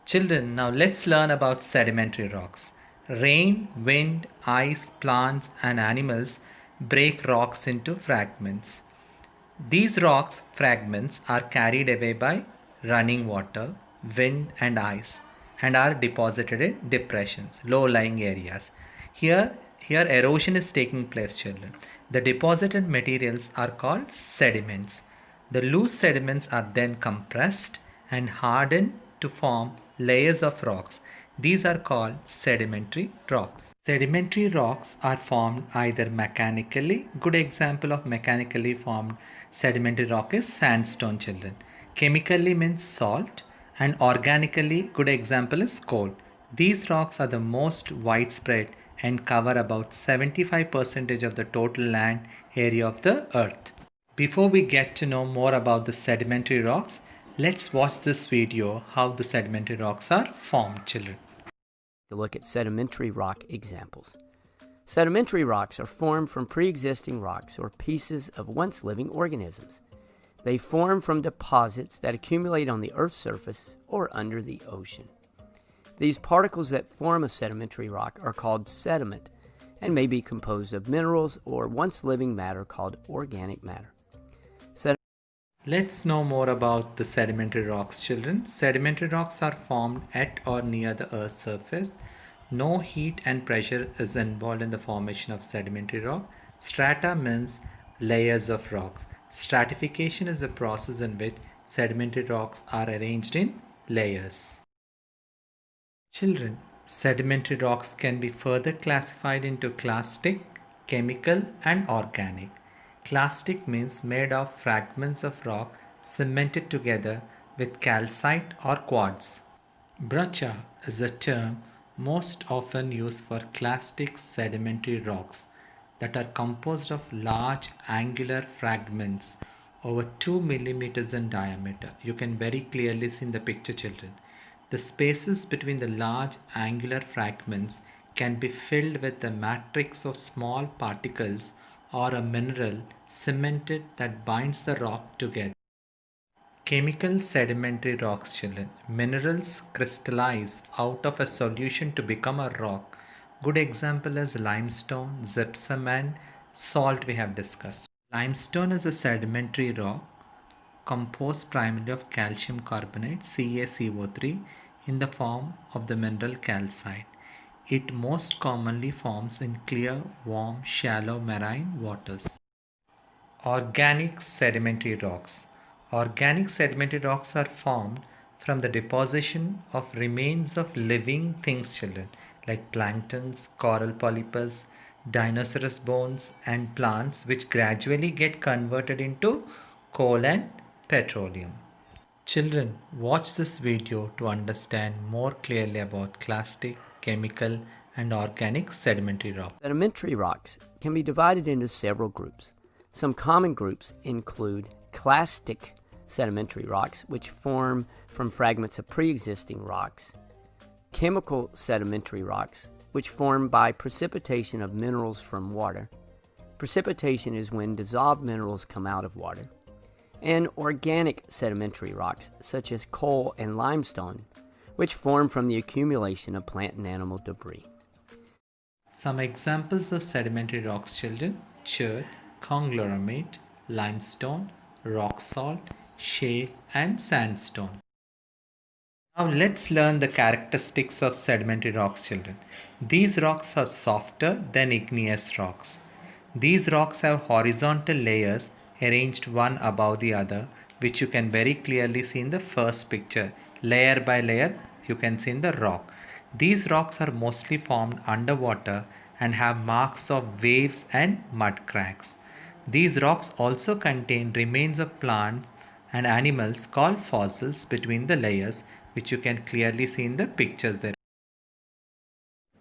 Children, now let's learn about sedimentary rocks. Rain, wind, ice, plants, and animals break rocks into fragments. These rocks fragments are carried away by running water, wind, and ice and are deposited in depressions, low-lying areas. Here erosion is taking place, children. The deposited materials are called sediments. The loose sediments are then compressed and hardened to form layers of rocks. These are called sedimentary rocks. Sedimentary rocks are formed either mechanically. Good example of mechanically formed sedimentary rock is sandstone, children. Chemically means salt, and organically good example is coal. These rocks are the most widespread and cover about 75% of the total land area of the earth. Before we get to know more about the sedimentary rocks, let's watch this video how the sedimentary rocks are formed, children. To look at sedimentary rock examples. Sedimentary rocks are formed from pre-existing rocks or pieces of once living organisms. They form from deposits that accumulate on the Earth's surface or under the ocean. These particles that form a sedimentary rock are called sediment and may be composed of minerals or once living matter called organic matter. Let's know more about the sedimentary rocks, children. Sedimentary rocks are formed at or near the Earth's surface. No heat and pressure is involved in the formation of sedimentary rock. Strata means layers of rocks. Stratification is the process in which sedimentary rocks are arranged in layers. Children, sedimentary rocks can be further classified into clastic, chemical, and organic. Clastic means made of fragments of rock cemented together with calcite or quartz. Breccia is a term most often used for clastic sedimentary rocks that are composed of large angular fragments over 2 millimeters in diameter. You can very clearly see in the picture, children. The spaces between the large angular fragments can be filled with a matrix of small particles or a mineral cemented that binds the rock together. Chemical sedimentary rocks, children. Minerals crystallize out of a solution to become a rock. Good example is limestone, gypsum, and salt we have discussed. Limestone is a sedimentary rock composed primarily of calcium carbonate CaCO3 in the form of the mineral calcite. It most commonly forms in clear, warm, shallow marine waters. Organic sedimentary rocks. Organic sedimentary rocks are formed from the deposition of remains of living things, children, like planktons, coral polypus, dinosaurs bones, and plants, which gradually get converted into coal and petroleum. Children, watch this video to understand more clearly about clastic, chemical, and organic sedimentary rocks. Sedimentary rocks can be divided into several groups. Some common groups include clastic sedimentary rocks, which form from fragments of pre-existing rocks, chemical sedimentary rocks, which form by precipitation of minerals from water. Precipitation is when dissolved minerals come out of water. And organic sedimentary rocks, such as coal and limestone, which form from the accumulation of plant and animal debris. Some examples of sedimentary rocks, children: chert, conglomerate, limestone, rock salt, shale, and sandstone. Now let's learn the characteristics of sedimentary rocks, children. These rocks are softer than igneous rocks. These rocks have horizontal layers arranged one above the other, which you can very clearly see in the first picture. Layer by layer you can see in the rock. These rocks are mostly formed underwater and have marks of waves and mud cracks. These rocks also contain remains of plants and animals called fossils between the layers, which you can clearly see in the pictures there.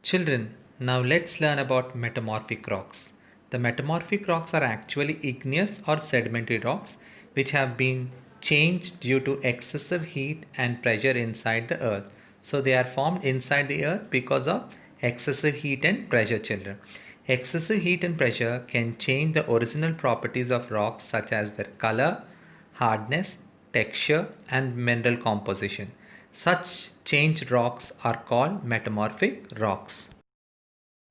Children, now let's learn about metamorphic rocks. The metamorphic rocks are actually igneous or sedimentary rocks which have been changed due to excessive heat and pressure inside the earth. So they are formed inside the earth because of excessive heat and pressure, children. Excessive heat and pressure can change the original properties of rocks such as their color, hardness, texture, and mineral composition. Such changed rocks are called metamorphic rocks.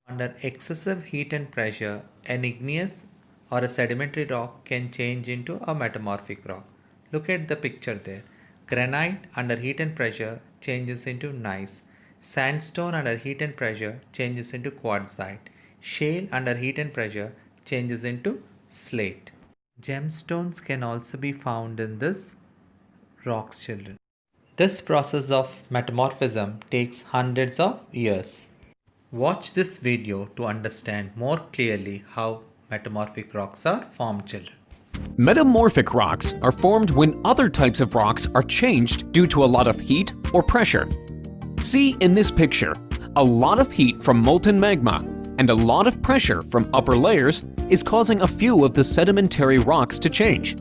Under excessive heat and pressure, an igneous or a sedimentary rock can change into a metamorphic rock. Look at the picture there. Granite under heat and pressure changes into gneiss. Sandstone under heat and pressure changes into quartzite. Shale under heat and pressure changes into slate. Gemstones can also be found in this rocks, children. This process of metamorphism takes hundreds of years. Watch this video to understand more clearly how metamorphic rocks are formed, children. Metamorphic rocks are formed when other types of rocks are changed due to a lot of heat or pressure. See in this picture, a lot of heat from molten magma and a lot of pressure from upper layers is causing a few of the sedimentary rocks to change.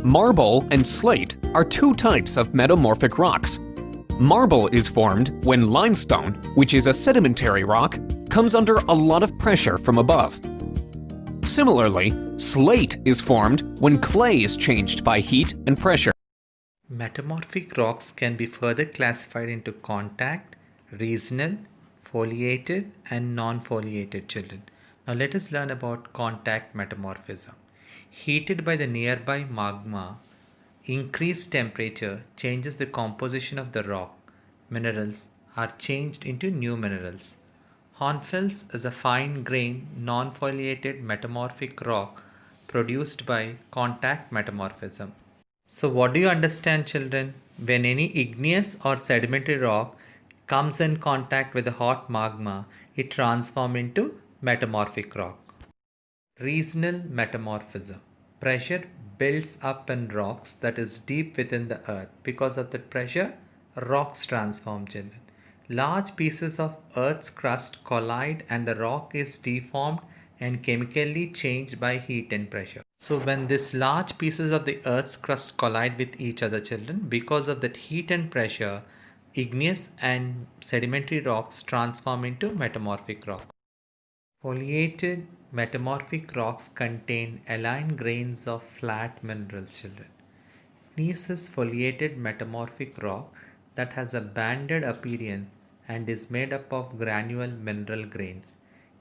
Marble and slate are two types of metamorphic rocks. Marble is formed when limestone, which is a sedimentary rock, comes under a lot of pressure from above. Similarly, slate is formed when clay is changed by heat and pressure. Metamorphic rocks can be further classified into contact, regional, foliated and non-foliated, children. Now let us learn about contact metamorphism. Heated by the nearby magma, increased temperature changes the composition of the rock. Minerals are changed into new minerals. Hornfels is a fine-grained, non-foliated metamorphic rock produced by contact metamorphism. So what do you understand, children? When any igneous or sedimentary rock comes in contact with the hot magma, it transforms into metamorphic rock. Regional metamorphism. Pressure builds up in rocks that is deep within the earth. Because of that pressure, rocks transform, children. Large pieces of Earth's crust collide and the rock is deformed and chemically changed by heat and pressure. So when these large pieces of the Earth's crust collide with each other, children, because of that heat and pressure, igneous and sedimentary rocks transform into metamorphic rocks. Foliated metamorphic rocks contain aligned grains of flat minerals, children. Gneiss is foliated metamorphic rock that has a banded appearance and is made up of granular mineral grains.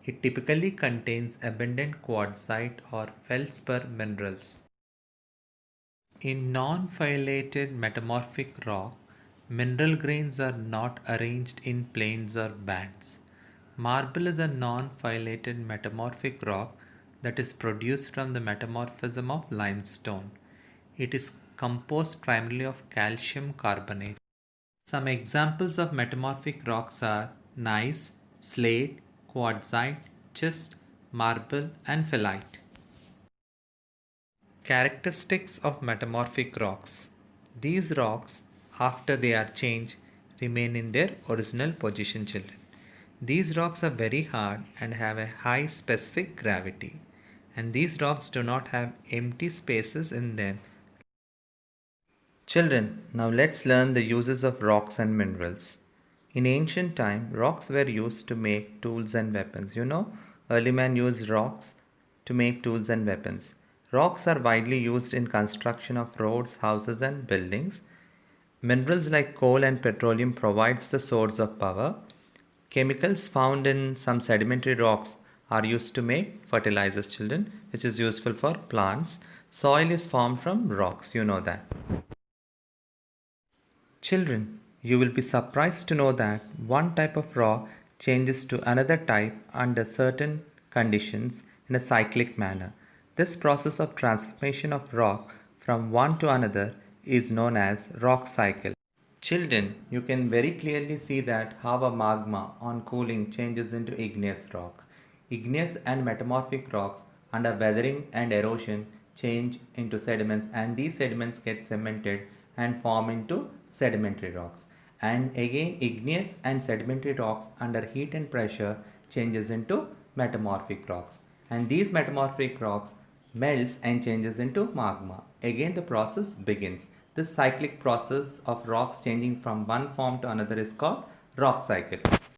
It typically contains abundant quartzite or feldspar minerals. In non-foliated metamorphic rock, mineral grains are not arranged in planes or bands. Marble is a non-foliated metamorphic rock that is produced from the metamorphism of limestone. It is composed primarily of calcium carbonate. Some examples of metamorphic rocks are gneiss, slate, quartzite, schist, marble and phyllite. Characteristics of metamorphic rocks. These rocks, after they are changed, remain in their original position, children. These rocks are very hard and have a high specific gravity, and these rocks do not have empty spaces in them. Children, now let's learn the uses of rocks and minerals. In ancient time, rocks were used to make tools and weapons. Early man used rocks to make tools and weapons. Rocks are widely used in construction of roads, houses and buildings. Minerals like coal and petroleum provides the source of power. Chemicals found in some sedimentary rocks are used to make fertilizers, children, which is useful for plants. Soil is formed from rocks, you know that. Children, you will be surprised to know that one type of rock changes to another type under certain conditions in a cyclic manner. This process of transformation of rock from one to another is known as rock cycle. Children, you can very clearly see that how a magma on cooling changes into igneous rock. Igneous and metamorphic rocks under weathering and erosion change into sediments, and these sediments get cemented and form into sedimentary rocks. And again, igneous and sedimentary rocks under heat and pressure changes into metamorphic rocks. And these metamorphic rocks melts and changes into magma. Again the process begins. This cyclic process of rocks changing from one form to another is called rock cycle.